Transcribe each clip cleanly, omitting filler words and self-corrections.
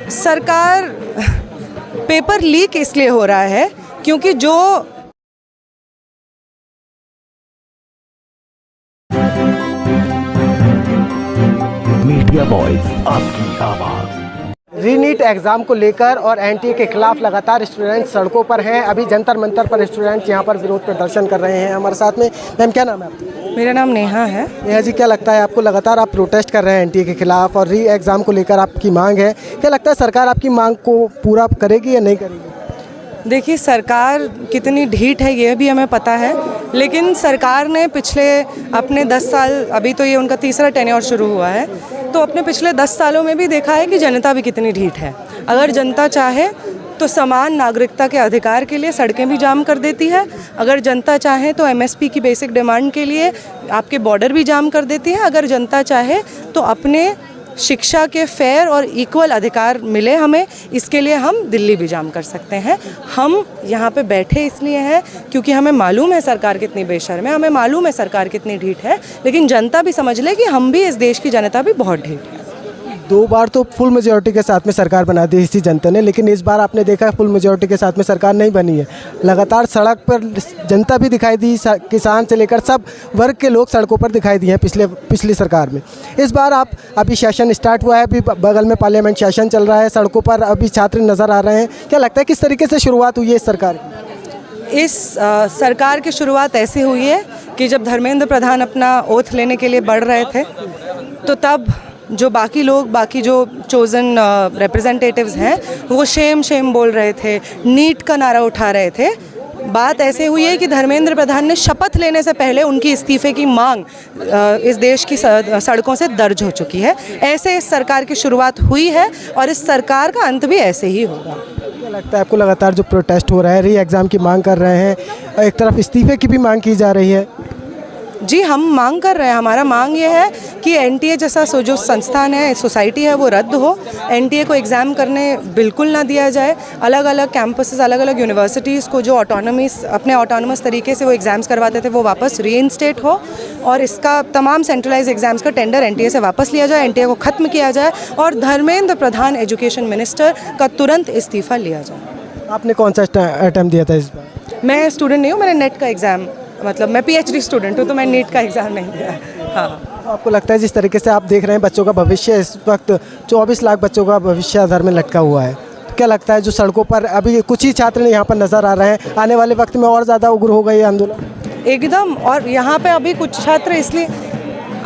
सरकार paper leak इसलिए हो रहा है क्योंकि जो मीडिया वॉइस आपकी आवाज़। रीनीट एग्ज़ाम को लेकर और एनटीए के खिलाफ लगातार स्टूडेंट सड़कों पर हैं। अभी जंतर मंतर पर स्टूडेंट यहाँ पर विरोध प्रदर्शन कर रहे हैं। हमारे साथ में मैम, क्या नाम है आपका? मेरा नाम नेहा है। नेहा जी, क्या लगता है आपको? लगातार आप प्रोटेस्ट कर रहे हैं एनटीए के खिलाफ और री एग्ज़ाम को लेकर आपकी मांग है, क्या लगता है सरकार आपकी मांग को पूरा करेगी या नहीं करेगी? देखिए, सरकार कितनी ढीठ है ये भी हमें पता है, लेकिन सरकार ने पिछले अपने 10 साल, अभी तो ये उनका तीसरा टेन्योर शुरू हुआ है, तो अपने पिछले 10 सालों में भी देखा है कि जनता भी कितनी ढीठ है। अगर जनता चाहे तो समान नागरिकता के अधिकार के लिए सड़कें भी जाम कर देती है। अगर जनता चाहे तो एमएसपी की बेसिक डिमांड के लिए आपके बॉर्डर भी जाम कर देती है। अगर जनता चाहे तो अपने शिक्षा के फेयर और इक्वल अधिकार मिले हमें, इसके लिए हम दिल्ली भी जाम कर सकते हैं। हम यहाँ पे बैठे इसलिए हैं क्योंकि हमें मालूम है सरकार कितनी बेशर्म है, हमें मालूम है सरकार कितनी ढीठ है, लेकिन जनता भी समझ ले कि हम भी, इस देश की जनता भी बहुत ढीठ है। 2 बार तो फुल मेजॉरिटी के साथ में सरकार बना दी थी जनता ने, लेकिन इस बार आपने देखा फुल मेजॉरिटी के साथ में सरकार नहीं बनी है। लगातार सड़क पर जनता भी दिखाई दी, किसान से लेकर सब वर्ग के लोग सड़कों पर दिखाई दिए हैं पिछली सरकार में। इस बार आप अभी सेशन स्टार्ट हुआ है, अभी बगल में पार्लियामेंट सेशन चल रहा है, सड़कों पर अभी छात्र नज़र आ रहे हैं। क्या लगता है किस तरीके से शुरुआत हुई है इस सरकार की? इस सरकार की शुरुआत ऐसी हुई है कि जब धर्मेंद्र प्रधान अपना ओथ लेने के लिए बढ़ रहे थे, तो तब जो बाकी लोग, बाकी जो चोजन रिप्रेजेंटेटिव्स हैं, वो शेम बोल रहे थे, नीट का नारा उठा रहे थे। बात ऐसे हुई है कि धर्मेंद्र प्रधान ने शपथ लेने से पहले उनकी इस्तीफे की मांग इस देश की सड़कों से दर्ज हो चुकी है। ऐसे इस सरकार की शुरुआत हुई है और इस सरकार का अंत भी ऐसे ही होगा। क्या लगता है आपको? लगातार जो प्रोटेस्ट हो रहा है, री एग्ज़ाम की मांग कर रहे हैं, एक तरफ इस्तीफे की भी मांग की जा रही है। जी, हम मांग कर रहे हैं। हमारा मांग ये है कि एनटीए जैसा जो संस्थान है, सोसाइटी है, वो रद्द हो। एनटीए को एग्ज़ाम करने बिल्कुल ना दिया जाए। अलग अलग कैंपसेस, अलग अलग यूनिवर्सिटीज़ को जो अपने ऑटोनमस तरीके से वो एग्ज़ाम्स करवाते थे, वो वापस रीइंस्टेट हो और इसका तमाम सेंट्रलाइज एग्ज़ाम्स का टेंडर एनटीए से वापस लिया जाए, एनटीए को ख़त्म किया जाए और धर्मेंद्र प्रधान एजुकेशन मिनिस्टर का तुरंत इस्तीफ़ा लिया जाए। आपने कौन सा अटैम्प्ट दिया था इस बार? मैं स्टूडेंट नहीं हूँ, मैंने नेट का एग्ज़ाम, मतलब मैं PhD स्टूडेंट हूँ, तो मैं नीट का एग्ज़ाम नहीं दिया। हाँ, तो आपको लगता है जिस तरीके से आप देख रहे हैं बच्चों का भविष्य, इस वक्त 24 लाख बच्चों का भविष्य आधार में लटका हुआ है, तो क्या लगता है जो सड़कों पर अभी कुछ ही छात्र यहाँ पर नज़र आ रहे हैं, आने वाले वक्त में और ज़्यादा उग्र होगा ये आंदोलन? एकदम। और यहाँ पे अभी कुछ छात्र, इसलिए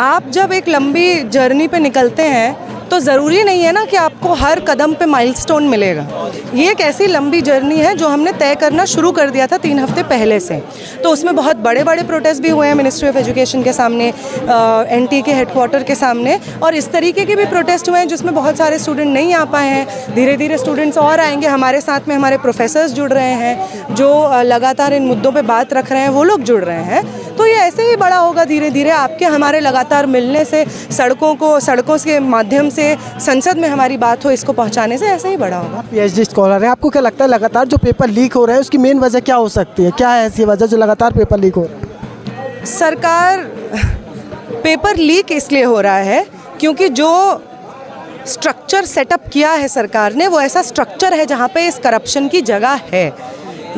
आप जब एक लंबी जर्नी पे निकलते हैं तो ज़रूरी नहीं है ना कि आपको हर कदम पे माइलस्टोन मिलेगा। ये एक ऐसी लंबी जर्नी है जो हमने तय करना शुरू कर दिया था 3 हफ्ते पहले से। तो उसमें बहुत बड़े बड़े प्रोटेस्ट भी हुए हैं मिनिस्ट्री ऑफ एजुकेशन के सामने, एनटी के हेडक्वार्टर के सामने, और इस तरीके के भी प्रोटेस्ट हुए हैं जिसमें बहुत सारे स्टूडेंट नहीं आ पाए हैं। धीरे धीरे स्टूडेंट्स और आएंगे। हमारे साथ में हमारे प्रोफेसर्स जुड़ रहे हैं जो लगातार इन मुद्दों पर बात रख रहे हैं, वो लोग जुड़ रहे हैं। तो ये ऐसे ही बड़ा होगा धीरे धीरे, आपके हमारे लगातार मिलने से, सड़कों के माध्यम से संसद में हमारी बात हो, इसको पहुंचाने से ऐसे ही बड़ा होगा। PhD स्कॉलर हैं, आपको क्या लगता है लगातार जो पेपर लीक हो रहे हैं उसकी मेन वजह क्या हो सकती है? क्या है ऐसी वजह जो लगातार पेपर लीक हो रहा है? सरकार पेपर लीक इसलिए हो रहा है क्योंकि जो स्ट्रक्चर सेटअप किया है सरकार ने, वो ऐसा स्ट्रक्चर है जहाँ पे इस करप्शन की जगह है।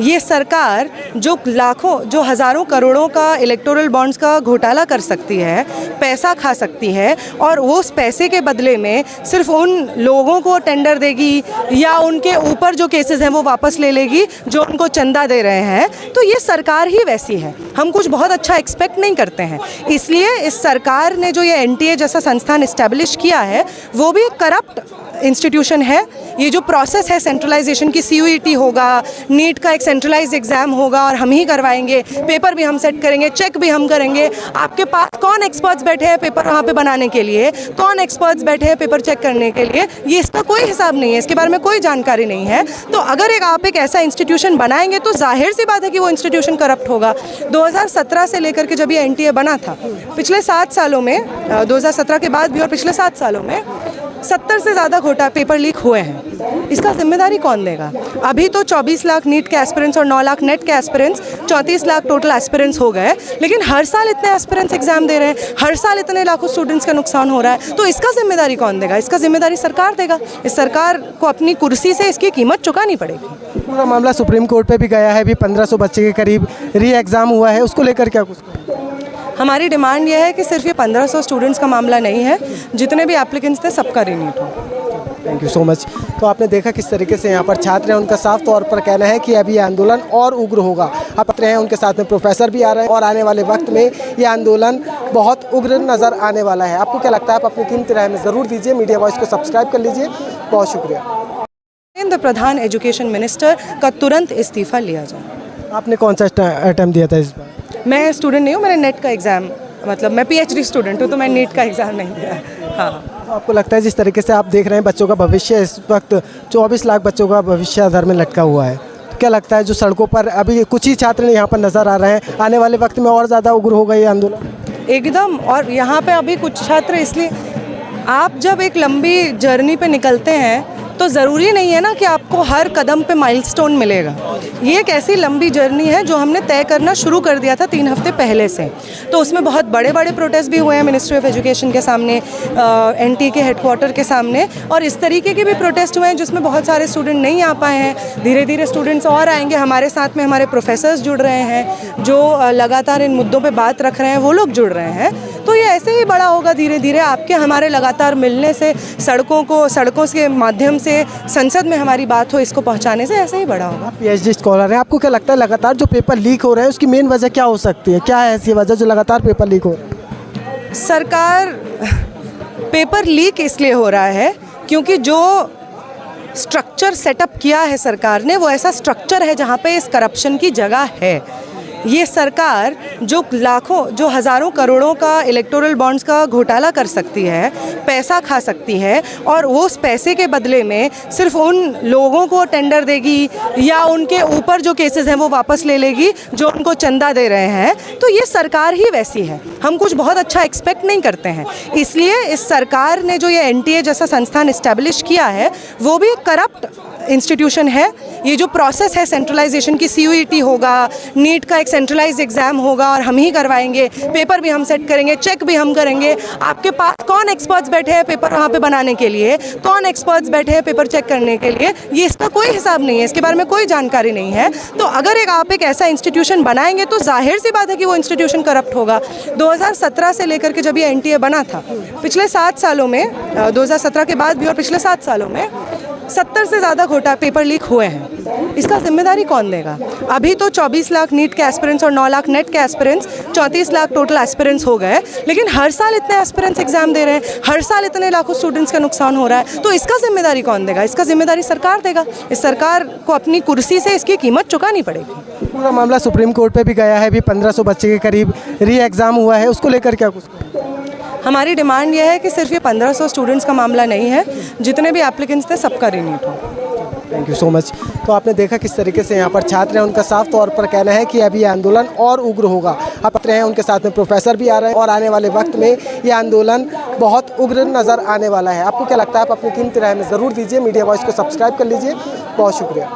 ये सरकार जो लाखों, जो हज़ारों करोड़ों का इलेक्टोरल बॉन्ड्स का घोटाला कर सकती है, पैसा खा सकती है, और वो उस पैसे के बदले में सिर्फ उन लोगों को टेंडर देगी या उनके ऊपर जो केसेस हैं वो वापस ले लेगी जो उनको चंदा दे रहे हैं। तो ये सरकार ही वैसी है। हम कुछ बहुत अच्छा एक्सपेक्ट नहीं करते हैं। इसलिए इस सरकार ने जो ये एनटीए जैसा संस्थान इस्टेब्लिश किया है, वो भी करप्ट इंस्टीट्यूशन है। ये जो प्रोसेस है सेंट्रलाइजेशन की, CUET होगा, नीट का एक सेंट्रलाइज एग्ज़ाम होगा और हम ही करवाएंगे, पेपर भी हम सेट करेंगे, चेक भी हम करेंगे। आपके पास कौन एक्सपर्ट्स बैठे हैं पेपर वहाँ पे बनाने के लिए, कौन एक्सपर्ट्स बैठे हैं पेपर चेक करने के लिए, ये इसका कोई हिसाब नहीं है, इसके बारे में कोई जानकारी नहीं है। तो अगर आप एक ऐसा इंस्टीट्यूशन बनाएंगे तो जाहिर सी बात है कि वो इंस्टीट्यूशन करप्ट होगा। 2017 से लेकर के जब ये एनटीए बना था, पिछले 7 सालों में, 2017 के बाद भी और पिछले 7 सालों में 70 से ज़्यादा घोटाले पेपर लीक हुए हैं, इसका जिम्मेदारी कौन देगा? अभी तो 24 लाख नीट के एस्पिरेंट्स और 9 लाख नेट के एस्पिरेंट्स, 34 लाख टोटल एस्पिरेंट्स हो गए, लेकिन हर साल इतने एस्पिरेंट्स एग्जाम दे रहे हैं, हर साल इतने लाखों स्टूडेंट्स का नुकसान हो रहा है, तो इसका जिम्मेदारी कौन देगा? इसका जिम्मेदारी सरकार देगा। इस सरकार को अपनी कुर्सी से इसकी कीमत चुकानी पड़ेगी। पूरा मामला सुप्रीम कोर्ट पे भी गया है, अभी 1500 बच्चे के करीब री एग्ज़ाम हुआ है, उसको लेकर क्या कुछ? हमारी डिमांड यह है कि सिर्फ ये 1500 स्टूडेंट्स का मामला नहीं है, जितने भी एप्लीकेंट्स थे सबका रीनीट हो। Thank you so much. तो आपने देखा किस तरीके से यहाँ पर छात्र हैं, उनका साफ तौर पर कहना है कि अभी ये आंदोलन और उग्र होगा। आप पत्र हैं, उनके साथ में प्रोफेसर भी आ रहे हैं और आने वाले वक्त में ये आंदोलन बहुत उग्र नज़र आने वाला है। आपको क्या लगता है? आप अपनी कीमती राय में ज़रूर दीजिए। मीडिया वॉइस को सब्सक्राइब कर लीजिए। बहुत शुक्रिया। केंद्र प्रधान एजुकेशन मिनिस्टर का तुरंत इस्तीफा लिया जाए। आपने कौन सा अटैम्प्ट दिया था इस बार? मैं स्टूडेंट नहीं हूँ, मैंने नेट का एग्ज़ाम, मतलब मैं PhD स्टूडेंट हूँ, तो मैं नीट का एग्ज़ाम नहीं दिया। हाँ, तो आपको लगता है जिस तरीके से आप देख रहे हैं बच्चों का भविष्य, इस वक्त 24 लाख बच्चों का भविष्य आधार में लटका हुआ है, तो क्या लगता है जो सड़कों पर अभी कुछ ही छात्र यहाँ पर नज़र आ रहे हैं, आने वाले वक्त में और ज़्यादा उग्र होगा ये आंदोलन? एकदम। और यहाँ पे अभी कुछ छात्र, इसलिए आप जब एक लंबी जर्नी पे निकलते हैं तो ज़रूरी नहीं है ना कि आपको हर कदम पे माइलस्टोन मिलेगा। ये एक ऐसी लंबी जर्नी है जो हमने तय करना शुरू कर दिया था 3 हफ्ते पहले से। तो उसमें बहुत बड़े बड़े प्रोटेस्ट भी हुए हैं मिनिस्ट्री ऑफ एजुकेशन के सामने, NT के हेडक्वार्टर के सामने, और इस तरीके के भी प्रोटेस्ट हुए हैं जिसमें बहुत सारे स्टूडेंट नहीं आ पाए हैं। धीरे धीरे स्टूडेंट्स और आएंगे, हमारे साथ में हमारे प्रोफेसर्स जुड़ रहे हैं जो लगातार इन मुद्दों पर बात रख रहे हैं, वो लोग जुड़ रहे हैं। तो ये ऐसे ही बड़ा होगा धीरे धीरे, आपके हमारे लगातार मिलने से, सड़कों के माध्यम से संसद में हमारी बात हो, इसको पहुंचाने से ऐसे ही बड़ा होगा। PhD स्कॉलर है, आपको क्या लगता है लगातार जो पेपर लीक हो रहे हैं उसकी मेन वजह क्या हो सकती है? क्या है ऐसी वजह जो लगातार पेपर लीक हो रहा है? सरकार पेपर लीक इसलिए हो रहा है क्योंकि जो स्ट्रक्चर सेटअप किया है सरकार ने, वो ऐसा स्ट्रक्चर है जहाँ पे इस करप्शन की जगह है। ये सरकार जो लाखों, जो हज़ारों करोड़ों का इलेक्टोरल बॉन्ड्स का घोटाला कर सकती है, पैसा खा सकती है, और वो उस पैसे के बदले में सिर्फ उन लोगों को टेंडर देगी या उनके ऊपर जो केसेस हैं वो वापस ले लेगी जो उनको चंदा दे रहे हैं। तो ये सरकार ही वैसी है, हम कुछ बहुत अच्छा एक्सपेक्ट नहीं करते हैं। इसलिए इस सरकार ने जो ये NTA जैसा संस्थान इस्टेब्लिश किया है, वो भी करप्ट इंस्टीट्यूशन है। ये जो प्रोसेस है सेंट्रलाइजेशन की, CUET होगा, नीट का एक सेंट्रलाइज एग्ज़ाम होगा और हम ही करवाएंगे, पेपर भी हम सेट करेंगे, चेक भी हम करेंगे। आपके पास कौन एक्सपर्ट्स बैठे हैं पेपर वहाँ पे बनाने के लिए, कौन एक्सपर्ट्स बैठे हैं पेपर चेक करने के लिए, ये इसका कोई हिसाब नहीं है, इसके बारे में कोई जानकारी नहीं है। तो अगर आप एक ऐसा इंस्टीट्यूशन बनाएंगे तो जाहिर सी बात है कि वो इंस्टीट्यूशन करप्ट होगा। 2017 से लेकर के जब ये NTA बना था, पिछले 7 सालों में, 2017 के बाद भी और पिछले 7 सालों में 70 से ज़्यादा घोटाले पेपर लीक हुए हैं, इसका जिम्मेदारी कौन देगा? अभी तो 24 लाख नीट के एस्पिरेंट्स और 9 लाख नेट के एस्पिरेंट्स, 34 लाख टोटल एस्पिरेंट्स हो गए, लेकिन हर साल इतने एस्पिरेंट्स एग्जाम दे रहे हैं, हर साल इतने लाखों स्टूडेंट्स का नुकसान हो रहा है, तो इसका जिम्मेदारी कौन देगा? इसका जिम्मेदारी सरकार देगा। इस सरकार को अपनी कुर्सी से इसकी कीमत चुकानी पड़ेगी। पूरा मामला सुप्रीम कोर्ट पे भी गया है, अभी 1500 बच्चे के करीब री एग्ज़ाम हुआ है, उसको लेकर क्या कुछ? हमारी डिमांड यह है कि सिर्फ ये 1500 स्टूडेंट्स का मामला नहीं है, जितने भी एप्लीकेंट्स थे सबका रीनीट हो। Thank you so much. तो आपने देखा किस तरीके से यहाँ पर छात्र हैं, उनका साफ तौर पर कहना है कि अभी ये आंदोलन और उग्र होगा। आप पत्र हैं, उनके साथ में प्रोफेसर भी आ रहे हैं और आने वाले वक्त में ये आंदोलन बहुत उग्र नज़र आने वाला है। आपको क्या लगता है? आप अपनी कीमती राय में ज़रूर दीजिए। मीडिया वॉइस को सब्सक्राइब कर लीजिए। बहुत शुक्रिया।